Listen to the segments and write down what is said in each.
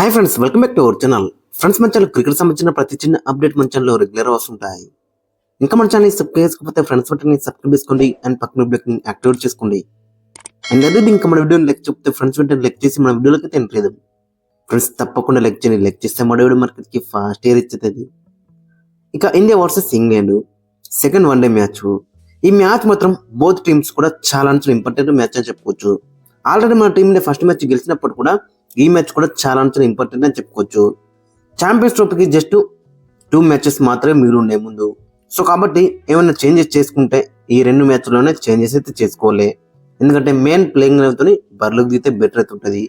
Hi friends, welcome back to our channel. Friends, మన channel cricket సంబంధించిన ప్రతి చిన్న అప్డేట్ మన ఛానల్లో రెగ్యులర్ వస్తుంటాయి. ఇంకా మన ఛానల్ సబ్స్క్రైబ్ చేసుకోకపోతే ఫ్రెండ్స్ వెంటనే సబ్స్క్రైబ్ చేసుకోండి అండ్ పక్కన బెల్ ని యాక్టివేట్ చేసుకోండి. అండ్ అదే ఇంకా మన వీడియోని లైక్ చెప్తే ఫ్రెండ్స్ వెంటనే లైక్ చేసి మన వీడియోలకి తినలేదు. ఫ్రెండ్స్ తప్పకుండా లైక్ చేయండి. లైక్ చేస్తే మన వీడియో మార్కెట్కి ఫాస్ట్ ఇయర్ ఇచ్చేది. ఇక India versus England second one day match. ఈ మ్యాచ్ మాత్రం బోత్ టీమ్స్ కూడా చాలా ఇంపార్టెంట్ మ్యాచ్ అని చెప్పుకోవచ్చు. ఆల్రెడీ మన టీం ఫస్ట్ మ్యాచ్ గెలిచినప్పుడు కూడా ఈ మ్యాచ్ కూడా చాలా ఇంపార్టెంట్ అని చెప్పుకోవచ్చు. ఛాంపియన్స్ ట్రోఫీకి జస్ట్ 2 మ్యాచెస్ మాత్రమే మిగిలి ఉండే ముందు. సో కాబట్టి ఏమైనా చేంజెస్ చేసుకుంటే ఈ 2 మ్యాచ్లోనే చేంజెస్ అయితే చేసుకోవాలి. ఎందుకంటే మెయిన్ ప్లేయింగ్ లెవెన్తో బరిలోకి దిగితే బెటర్ అయితే ఉంటుంది.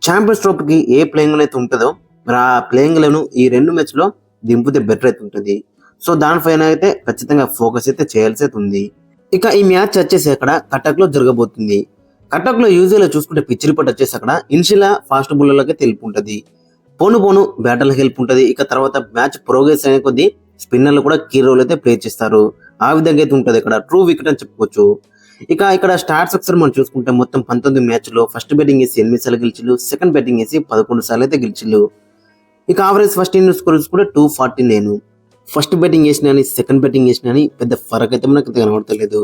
ఛాంపియన్స్ ట్రోఫీకి ఏ ప్లేయింగ్ అయితే ఉంటుందో మరి ఆ ప్లేయింగ్ లెవెన్ ఈ 2 మ్యాచ్లో దింపితే బెటర్ అయితే ఉంటుంది. సో దానిపైన అయితే ఖచ్చితంగా ఫోకస్ అయితే చేయాల్సి అయితే ఉంది. ఇక ఈ మ్యాచ్ వచ్చేసి అక్కడ కటక్లో జరగబోతుంది. కటక్ లో యూజువల్ చూసుకుంటే పిచ్ రిపోర్ట్ వచ్చేసి అక్కడ ఇనిషియల్ ఫాస్ట్ బౌలర్లకే తెలుపు ఉంటుంది. పోను బ్యాటర్లకు హెల్ప్ ఉంటుంది. ఇక తర్వాత మ్యాచ్ ప్రోగ్రెస్ అనే కొద్ది స్పిన్నర్లు కూడా కీ రోల్ అయితే ప్లే చేస్తారు. ఆ విధంగా అయితే ఉంటుంది. ఇక్కడ ట్రూ వికెట్ అని చెప్పుకోవచ్చు. ఇక ఇక్కడ స్టార్ట్స్ ఒకసారి మనం చూసుకుంటే మొత్తం 19 మ్యాచ్లో ఫస్ట్ బ్యాటింగ్ వేసి 8 సార్లు గెలిచిల్లు, సెకండ్ బ్యాటింగ్ వేసి 11 సార్లు అయితే గెలిచిల్లు. ఇక ఆవరేజ్ ఫస్ట్ ఇన్నింగ్స్ స్కోర్స్ కూడా 249. ఫస్ట్ బ్యాటింగ్ వేసినా అని సెకండ్ బ్యాటింగ్ వేసినా అని పెద్ద ఫరక్ అయితే మనకు కనబడతలేదు.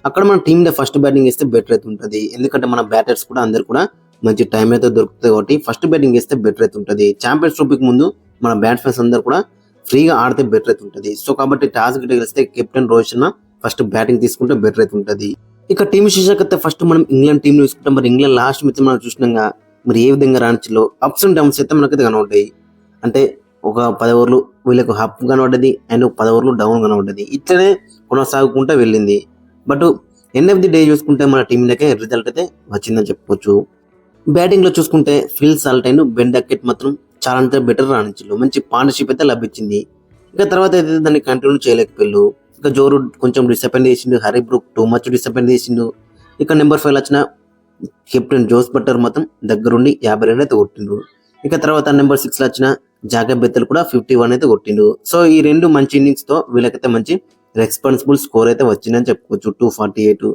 అక్కడ మన టీమ్ ఫస్ట్ బ్యాటింగ్ వేస్తే బెటర్ అయితే ఉంటుంది. ఎందుకంటే మన బ్యాటర్స్ కూడా అందరు కూడా మంచి టైం అయితే దొరుకుతుంది కాబట్టి ఫస్ట్ బ్యాటింగ్ వేస్తే బెటర్ అయితే ఉంటుంది. ఛాంపియన్స్ ట్రోఫీకి ముందు మన బ్యాట్స్మెన్స్ అందరు కూడా ఫ్రీగా ఆడితే బెటర్ అయితే ఉంటుంది. సో కాబట్టి టాస్ గిట్ట గెలిస్తే captain Rohit Sharma first batting తీసుకుంటే బెటర్ అయితే ఉంటుంది. ఇక టీం విశేషకైతే ఫస్ట్ మనం ఇంగ్లాండ్ టీం చూసుకుంటాం. మరి ఇంగ్లాండ్ లాస్ట్ మ్యాచ్ మనం చూసినాగా మరి ఏ విధంగా రాణించలో అప్స్ అండ్ డౌన్స్ అయితే మనకైతే కనబడ్డాయి. అంటే ఒక 10 ఓవర్లు వీళ్ళకు అప్ కనబడ్డది అండ్ 10 ఓవర్లు డౌన్ కనబడ్డది. ఇట్లనే కొనసాగుకుంటూ వెళ్ళింది. But end of the day చూసుకుంటే మన టీంలకే రిజల్ట్ అయితే వచ్చిందని చెప్పుకోవచ్చు. బ్యాటింగ్ లో చూసుకుంటే Phil Salt and Ben Duckett మాత్రం చాలా బెటర్ రాణించారు. మంచి పార్ట్నర్షిప్ అయితే లభించింది. ఇక తర్వాత అయితే దాన్ని కంటిన్యూ చేయలేకపోయారు. ఇక జో రూట్ కొంచెం డిసప్పాయింట్ చేసిండు. హరీ బ్రూక్ టూ మచ్ డిసప్పాయింట్ చేసిండు. ఇక నెంబర్ 5 వచ్చిన కెప్టెన్ జోస్ బట్టర్ మొత్తం దగ్గరుండి 50 రన్ అయితే కొట్టిండు. ఇక తర్వాత నెంబర్ 6 వచ్చిన జాకబ్ బెత్తల్ కూడా 51 అయితే కొట్టిండు. సో ఈ 2 మంచి ఇన్నింగ్స్ తో వీళ్ళకైతే మంచి రెస్పాన్సిబుల్ స్కోర్ అయితే వచ్చిందని చెప్పుకోవచ్చు. 248.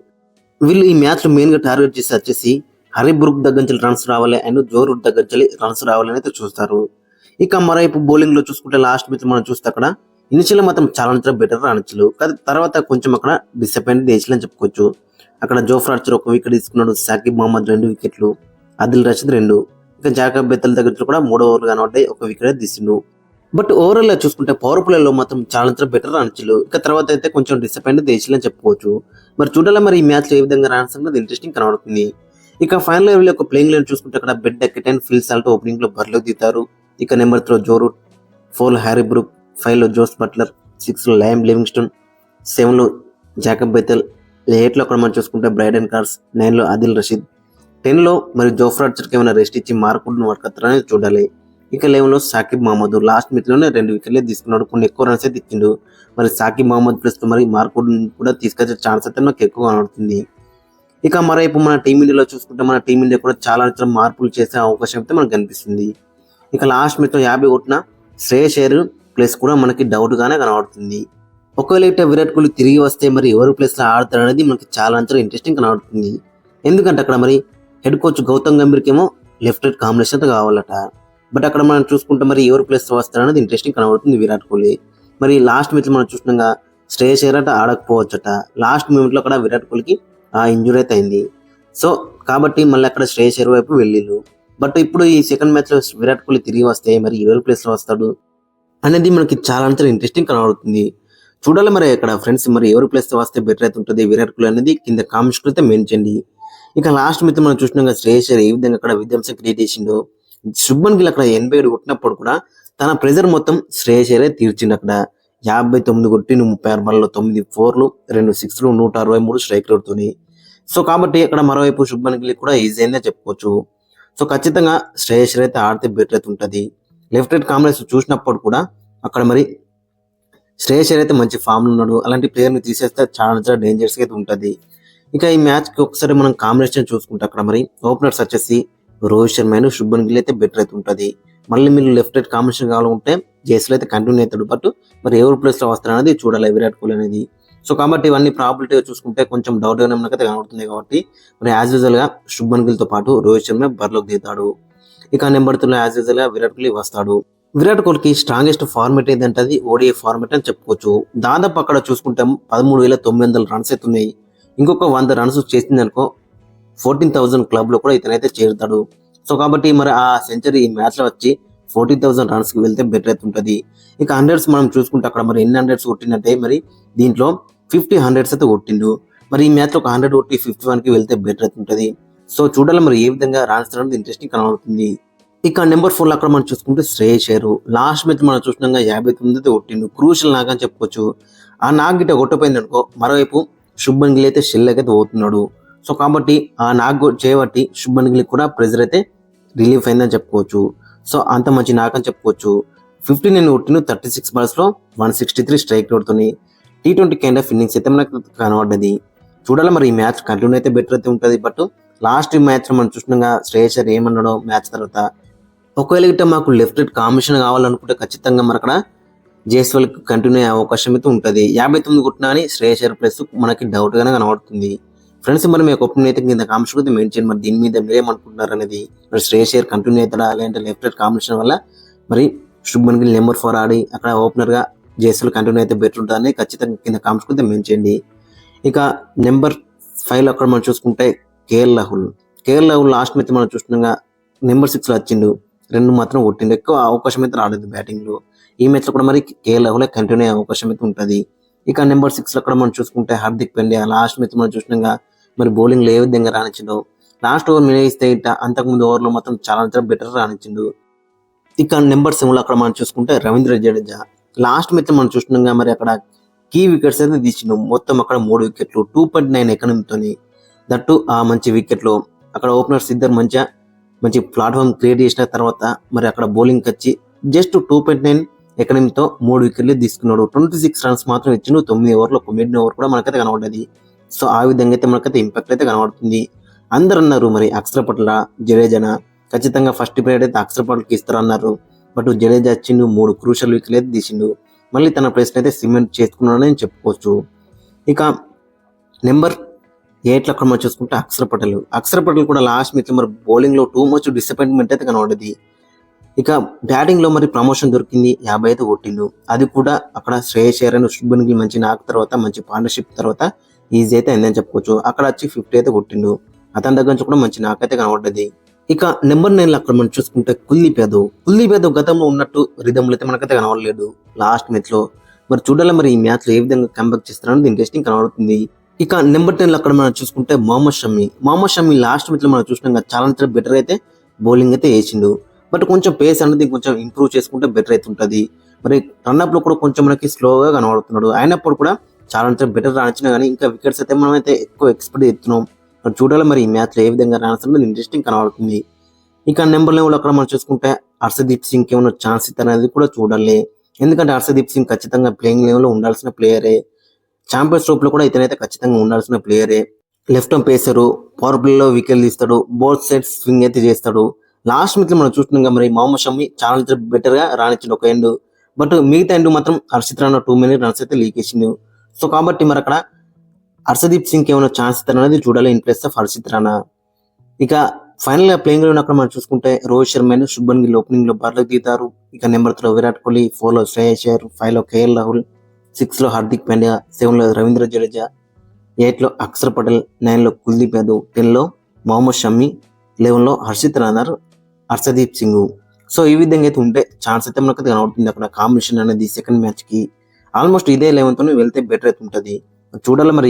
వీళ్ళు ఈ మ్యాచ్ లో మెయిన్ గా టార్గెట్ చేసి వచ్చేసి హరీ బ్రూక్ దగ్గర నుంచి రన్స్ రావాలి అండ్ జో రూట్ దగ్గర నుంచి రన్స్ రావాలని అయితే చూస్తారు. ఇక మరోవైపు బౌలింగ్ లో చూసుకుంటే లాస్ట్ మ్యాచ్ మనం చూస్తే అక్కడ ఇనిషియల్ మాత్రం చాలా బెటర్ రాణించలు. తర్వాత కొంచెం అక్కడ డిసప్పాయింట్ చేయాలని చెప్పుకోవచ్చు. అక్కడ జోఫ్రా ఆర్చర్ 1 వికెట్ తీసుకున్నాడు. సాకిబ్ మహమ్మద్ 2 వికెట్లు, ఆదిల్ రషీద్ 2. ఇక జాకబ్ బెత్తల్ దగ్గర కూడా 3 ఓవర్లు కనబడ్డాయి. 1 వికెట్ తీసిండు. బట్ ఓవరాల్ గా చూసుకుంటే పవర్ ప్లే లో మాత్రం చాలా బెటర్ రాణించలు. ఇక తర్వాత అయితే కొంచెం డిసప్పాయింట్ దేశాలని చెప్పుకోవచ్చు. మరి చూడాలి మరి ఈ మ్యాచ్ లో ఏ విధంగా రాణించడం ఇంట్రెస్టింగ్ కనబడుతుంది. ఇక ఫైనల్ లెవెల్ యొక్క ప్లేయింగ్ లైన్ చూసుకుంటే అక్కడ Ben Duckett and Phil Salt opening లో బరిలోకి దిగుతారు. ఇక number 3 Joe Root, 4 Harry Brook, 5 లో జోస్ బట్లర్, 6 లో లైమ్ లివింగ్స్టన్, 7 లో జాకబ్ బెత్తల్, 8 లో అక్కడ మనం చూసుకుంటే బ్రైడెన్ కార్స్, 9 లో ఆదిల్ రషీద్, 10 లో మరి జోఫ్రా ఆర్చర్కి ఏమైనా రెస్ట్ ఇచ్చి మార్కుడు వర్కత్తారని చూడాలి. ఇక 11 లో సాకిబ్ మహమ్మద్ లాస్ట్ మ్యాచ్ లోనే 2 వికెట్లే తీసుకున్నాడు. కొన్ని ఎక్కువ రన్స్ అయితే ఇచ్చిండు. మరి సాకిబ్ మహమ్మద్ ప్లస్ మరి మార్కుడు కూడా తీసుకొచ్చే ఛాన్స్ అయితే నాకు ఎక్కువ కనబడుతుంది. ఇక మరోవైపు మన టీమిండియాలో చూసుకుంటే మన టీమిండియా కూడా చాలా మార్పులు చేసే అవకాశం అయితే మనకు కనిపిస్తుంది. ఇక లాస్ట్ మ్యాచ్ లో 50 కొట్టిన శ్రేయస్ అయ్యర్ ప్లేస్ కూడా మనకి డౌట్ గానే కనబడుతుంది. ఒకవేళ ఇట్లా విరాట్ కోహ్లీ తిరిగి వస్తే మరి ఎవరు ప్లేస్ లో ఆడతారు అనేది మనకి చాలా ఇంట్రెస్టింగ్ కనబడుతుంది. ఎందుకంటే అక్కడ మరి హెడ్ కోచ్ గౌతమ్ గంభీర్కి ఏమో లెఫ్ట్ రైట్ కాంబినేషన్ అయితే కావాలట. బట్ అక్కడ మనం చూసుకుంటే మరి ఎవరు ప్లేస్ వస్తారు అనేది ఇంట్రెస్టింగ్ కనబడుతుంది విరాట్ కోహ్లీ. మరి లాస్ట్ మ్యాచ్ మనం చూసినాగా శ్రేయస్ అయ్యర్ అంటే ఆడకపోవచ్చట. లాస్ట్ మూమెంట్ లో అక్కడ విరాట్ కోహ్లీకి ఆ ఇంజురీ అయితే అయింది. సో కాబట్టి మళ్ళీ అక్కడ శ్రేయస్ అయ్యర్ వైపు వెళ్ళిళ్ళు. బట్ ఇప్పుడు ఈ సెకండ్ మ్యాచ్ లో విరాట్ కోహ్లీ తిరిగి వస్తే మరి ఎవరు ప్లేస్ లో వస్తాడు అనేది మనకి చాలా ఇంట్రెస్టింగ్ కనబడుతుంది. చూడాలి మరి అక్కడ ఫ్రెండ్స్ మరి ఎవరు ప్లేస్ తో వస్తే బెటర్ అయితే ఉంటుంది విరాట్ కోహ్లీ అనేది కింద కామెంట్స్ అయితే మెయిన్ చేయండి. ఇక లాస్ట్ మ్యాచ్ మనం చూసినాగా శ్రేయస్ అయ్యర్ ఏ విధంగా అక్కడ విధ్వంసం క్రియేట్ చేసిండో, శుభ్మన్ గిల్ అక్కడ 87 కొట్టినప్పుడు కూడా తన ప్రెజర్ మొత్తం శ్రేయస్ అయ్యర్ తీర్చిండు. అక్కడ 59 కొట్టిండు 36 బాల్లో, 9 4లు, 2 6లు, 163 స్ట్రైక్ రేట్తోని. సో కాబట్టి అక్కడ మరోవైపు శుభ్మన్ గిల్ కూడా ఈజీ అయిందే చెప్పుకోవచ్చు. సో ఖచ్చితంగా శ్రేయస్ అయ్యర్ అయితే ఆడితే బెటర్ అయితే ఉంటుంది. లెఫ్ట్ రైట్ కాంబినేషన్ చూసినప్పుడు కూడా అక్కడ మరి శ్రేయస్ అయ్యర్ అయితే మంచి ఫామ్ లో ఉన్నాడు. అలాంటి ప్లేయర్ ని తీసేస్తే చాలా డేంజరస్ అయితే ఉంటుంది. ఇక ఈ మ్యాచ్ కి ఒకసారి మనం కాంబినేషన్ చూసుకుంటే అక్కడ మరి ఓపెనర్స్ వచ్చేసి రోహిత్ శర్మ అండ్ శుభ్మన్ గిల్ అయితే బెటర్ అయితే ఉంటుంది. మళ్ళీ మీరు లెఫ్ట్ రైట్ కాంబినేషన్ కావాలంటే జేసీలో అయితే కంటిన్యూ అవుతాడు. బట్ మరి ఎవరు ప్లేస్ లో వస్తారు అనేది చూడాలి విరాట్ కోహ్లీ అనేది. సో కాబట్టి ఇవన్నీ ప్రాబిలిటీగా చూసుకుంటే కొంచెం డౌట్ గానే మనకైతే కనబడుతుంది. కాబట్టి మరి యాజ్ యూజువల్ గా శుభ్మన్ గిల్ తో పాటు రోహిత్ శర్మ బరిలోకి దిగుతాడు. ఇక నెంబర్ 2 యాజ్ యూజువల్ గా విరాట్ కోహ్లీ వస్తాడు. విరాట్ కోహ్లీకి స్ట్రాంగెస్ట్ ఫార్మేట్ ఏంటంటే అది ఓడిఐ ఫార్మేట్ అని చెప్పుకోవచ్చు. దాదాపు అక్కడ చూసుకుంటే 13,900 రన్స్ అవుతున్నాయి. ఇంకొక 100 రన్స్ చేసింది అనుకో 14,000 క్లబ్ లో కూడా ఇతనైతే చేరుతాడు. సో కాబట్టి మరి ఆ సెంచరీ ఈ మ్యాచ్ లో వచ్చి 14,000 రన్స్ కి వెళ్తే బెటర్ అయితే ఉంటుంది. ఇక హండ్రెడ్స్ మనం చూసుకుంటే అక్కడ మరి ఎన్ని హండ్రెడ్స్ కొట్టినట్టే మరి దీంట్లో 50 హండ్రెడ్స్ అయితే కొట్టిండు. మరి ఈ మ్యాచ్ లో ఒక 100 కొట్టి 51 కి వెళ్తే బెటర్ అయితే ఉంటుంది. సో చూడాలి మరి ఏ విధంగా రాణిస్తారో అనేది ఇంట్రెస్టింగ్ కనబడుతుంది. ఇక నెంబర్ 4 లో అక్కడ మనం చూసుకుంటే శ్రేయస్ అయ్యర్ లాస్ట్ మ్యాచ్ మనం చూసినాక 59 అయితే కొట్టిండు. క్రూషల్ నాక్ అని చెప్పుకోవచ్చు. ఆ నాక్ గిట్ట కొట్టపోయింది అనుకో మరోవైపు శుభ్మన్ గిల్ అయితే షెల్ అయితే పోతున్నాడు. సో కాబట్టి ఆ నాక్ చేయబట్టి శుభ్మన్ గిల్ కూడా ప్రెజర్ అయితే రిలీఫ్ అయిందని చెప్పుకోవచ్చు. సో అంత మంచి నాక్ అని చెప్పుకోవచ్చు. 59 కొట్టిన 36 బాల్స్ లో 163 స్ట్రైక్ కొడుతుంది. T20 కైండ్ ఆఫ్ ఇన్నింగ్స్ అయితే మనకు కనబడ్డది. చూడాలి మరి ఈ మ్యాచ్ కంటిన్యూ అయితే బెటర్ అయితే ఉంటుంది. బట్ లాస్ట్ మ్యాచ్ మనం చూసినాక శ్రేయస్ అయ్యర్ ఏమన్నాడో మ్యాచ్ తర్వాత ఒకవేళ గిట్ట మాకు లెఫ్ట్ రైట్ కాంబినేషన్ కావాలనుకుంటే ఖచ్చితంగా మరి అక్కడ జైస్వాల్ కి కంటిన్యూ అయ్యే అవకాశం అయితే ఉంటుంది. 59 కొట్టినా అని శ్రేయస్ అయ్యర్ ప్లస్ మనకి డౌట్ గానే కనబడుతుంది. ఫ్రెండ్స్ మరి మీ ఒపీనియన్ అయితే కింద కామెంట్స్ అయితే మెన్షన్ మరి దీని మీద మీరేమనుకుంటున్నారు అనేది. మరి శ్రేయస్ అయ్యర్ కంటిన్యూ అవుతాడా లేదంటే లెఫ్ట్ రైట్ కాంబినేషన్ వల్ల మరి శుభ్మన్ గిల్ నెంబర్ 4 ఆడి అక్కడ ఓపెనర్ గా జైస్వాల్ కంటిన్యూ అయితే బెటర్ ఉంటుందని ఖచ్చితంగా కింద కామెంట్స్ అయితే మెన్షన్ చేయండి. ఇక నెంబర్ 5 లో అక్కడ మనం చూసుకుంటే కేఎల్ రాహుల్ లాస్ట్ మ్యాచ్ మనం చూస్తున్నాగా నెంబర్ 6 లో వచ్చిండు. 2 మాత్రం కొట్టిండు. ఎక్కువ అవకాశం అయితే రాలేదు బ్యాటింగ్ లో. ఈ మ్యాచ్ లో కూడా మరి కేఎల్ రాహుల్ కంటిన్యూ అయ్యే అవకాశం అయితే ఉంటుంది. ఇక నెంబర్ 6 లో అక్కడ మనం చూసుకుంటే హార్దిక్ పాండ్యా లాస్ట్ మ్యాచ్ మనం చూసినాగా మరి బౌలింగ్ లో ఏ విధంగా రాణించిండు. లాస్ట్ ఓవర్ మిగిలిస్తే అంతకుముందు ఓవర్ లో మాత్రం చాలా బెటర్ రాణించిండు. ఇక నెంబర్ 7 లో అక్కడ మనం చూసుకుంటే రవీంద్ర జడేజా లాస్ట్ మ్యాచ్ మనం చూసినాగా మరి అక్కడ కీ వికెట్స్ అయితే తీసిండు. మొత్తం అక్కడ 3 వికెట్లు 2.9 ఎకనమీతోని దట్టు ఆ మంచి వికెట్ లో అక్కడ ఓపెనర్స్ ఇద్దరు మంచి ప్లాట్ఫామ్ క్రియేట్ చేసిన తర్వాత మరి అక్కడ బౌలింగ్ వచ్చి జస్ట్ 2.9 ఎకనమీతో 3 వికెట్లు తీసుకున్నాడు. 26 రన్స్ మాత్రం ఇచ్చిండు 9 ఓవర్లో. ఒక మిడ్ ఓవర్ కూడా మనకైతే కనబడ్డది. సో ఆ విధంగా అయితే మనకైతే ఇంపాక్ట్ అయితే కనబడుతుంది. అందరు అన్నారు మరి అక్షర్ పటేల్ జడేజా ఖచ్చితంగా ఫస్ట్ ప్లేయర్ అయితే అక్షర్ పటేల్కి ఇస్తారన్నారు. బట్ జడేజా వచ్చిండు 3 క్రూషల్ వికెట్లు అయితే తీసిండు. మళ్ళీ తన ప్లేస్ అయితే సిమెంట్ చేసుకున్నాడని చెప్పుకోవచ్చు. ఇక నెంబర్ 8 లో అక్కడ మనం చూసుకుంటే అక్షర్ పటేల్ కూడా లాస్ట్ మ్యాచ్ మరి బౌలింగ్ లో టూ మచ్ డిసప్పాయింట్మెంట్ అయితే కనబడ్డది. ఇక బ్యాటింగ్ లో మరి ప్రమోషన్ దొరికింది 50 అయితే కొట్టిండు. అది కూడా అక్కడ శ్రేయస్ అయ్యర్ అండ్ శుభ్మన్ గిల్ మంచి నాక్ తర్వాత మంచి పార్ట్నర్షిప్ తర్వాత ఈజీ అయితే అయిందని చెప్పుకోవచ్చు. అక్కడ వచ్చి 50 అయితే కొట్టిండు. అతని దగ్గర నుంచి కూడా మంచి నాక్ అయితే కనబడ్డది. ఇక నెంబర్ 9 లో అక్కడ మనం చూసుకుంటే కుల్దీప్ యాదవ్ గతంలో ఉన్నట్టు రిధంలో అయితే మనకైతే కనబడలేదు లాస్ట్ మ్యాచ్ లో. మరి చూడాలి మరి ఈ మ్యాచ్ లో ఏ విధంగా కంబ్యాక్ చేస్తారనేది ఇంట్రెస్టింగ్ కనబడుతుంది. ఇక నెంబర్ 10 లో అక్కడ మనం చూసుకుంటే మొహమ్మద్ షమి లాస్ట్ మ్యాచ్ లో మనం చూసినాక చాలా బెటర్ అయితే బౌలింగ్ అయితే వేసిండు. బట్ కొంచెం పేస్ అనేది కొంచెం ఇంప్రూవ్ చేసుకుంటే బెటర్ అయితే ఉంటుంది. మరి రన్అప్ లో కూడా కొంచెం మనకి స్లోగా కనబడుతున్నాడు. అయినప్పుడు కూడా చాలా బెటర్ రాణించినా కానీ ఇంకా వికెట్స్ అయితే మనం అయితే ఎక్కువ ఎక్స్పెక్ట్ చేస్తున్నాం. మరి చూడాలి మరి ఈ మ్యాచ్ లో ఏ విధంగా రాణిస్తున్నది ఇంట్రెస్టింగ్ కనబడుతుంది. ఇక నెంబర్ 11 లో అక్కడ మనం చూసుకుంటే హర్షదీప్ సింగ్ ఏమైనా ఛాన్స్ ఇస్తారనేది కూడా చూడాలి. ఎందుకంటే హర్షదీప్ సింగ్ ఖచ్చితంగా ప్లేయింగ్ లెవెల్ లో ఉండాల్సిన ప్లేయరే. ఛాంపియన్స్ ట్రోఫీ లో కూడా ఇతనైతే ఖచ్చితంగా ఉండాల్సిన ప్లేయరే. Left arm pacer, power play లో వికెట్ తీస్తాడు, బోత్ సైడ్ స్వింగ్ అయితే చేస్తాడు. లాస్ట్ మ్యాచ్ లో మనం చూస్తున్నాం మరి మొహమ్మద్ షమి చాలా బెటర్ గా రాణించిండు ఒక ఎండ్. బట్ మిగతా ఎండ్ మాత్రం హర్షిత్ రాణా 2 మినిట్ రన్స్ అయితే లీక్ చేసిండు. సో కాబట్టి మరి అక్కడ హర్షదీప్ సింగ్ ఏమైనా ఛాన్స్ ఇస్తారనేది చూడాలి in place of Harshit Rana. ఇక ఫైనల్ గా ప్లేయింగ్ లో అక్కడ మనం చూసుకుంటే రోహిత్ శర్మ అండ్ శుభ్మన్ గిల్ ఓపెనింగ్ లో బర్లకు దిగుతారు. ఇక నెంబర్ 3 లో విరాట్ కోహ్లీ, 4 లో శ్రేయస్ అయ్యర్, 5 లో కేఎల్ రాహుల్, 6 లో హార్దిక్ పాండ్యా, 7 లో రవీంద్ర జడేజా, 8 లో అక్షర్ పటేల్, 9 లో కుల్దీప్ యాదవ్, 10 లో మొహమ్మద్ షమి, 11 లో హర్షిత్ రాణా, హర్షదీప్ సింగ్. సో ఈ విధంగా అయితే ఉంటే ఛాన్స్ అయితే మనకు కనబడుతుంది. అక్కడ కాంబినేషన్ అనేది సెకండ్ మ్యాచ్ కి ఆల్మోస్ట్ ఇదే 11 తోనే వెళ్తే బెటర్ అయితే ఉంటుంది. చూడాలి మరి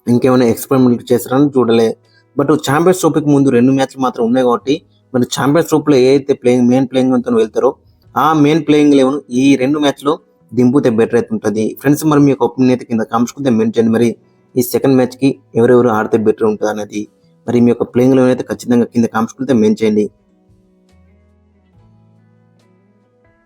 ఇంకేమైనా ఎక్స్పెరిమెంట్ చేస్తారని చూడలే. బట్ ఛాంపియన్స్ ట్రోఫీకి ముందు 2 మ్యాచ్లు మాత్రం ఉన్నాయి కాబట్టి మరి ఛాంపియన్స్ ట్రోఫీలో ఏ అయితే మెయిన్ ప్లేయింగ్ తో వెళ్తారో ఆ మెయిన్ ప్లేయింగ్ 11 ఈ 2 మ్యాచ్ లో దింపితే బెటర్ అయితే ఉంటుంది. ఫ్రెండ్స్ మరి మీ యొక్క ఒపీనియన్ అయితే కింద కామెంట్స్ కింద మెన్షన్ చేయండి. మరి ఈ సెకండ్ మ్యాచ్ కి ఎవరెవరు ఆడితే బెటర్ ఉంటుంది అనేది. మరి మీ యొక్క ప్లేయింగ్ 11 అయితే ఖచ్చితంగా కింద కామెంట్స్ కింద మెన్షన్ చేయండి.